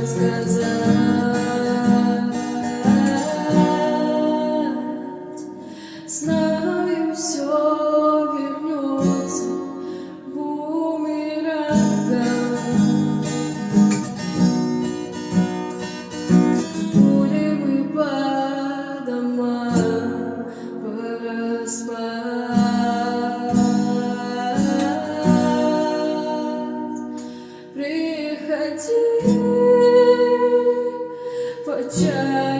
сказать. Знаю, все вернется бумерангом. Будем мы по домам поспать. Приходи по чаю.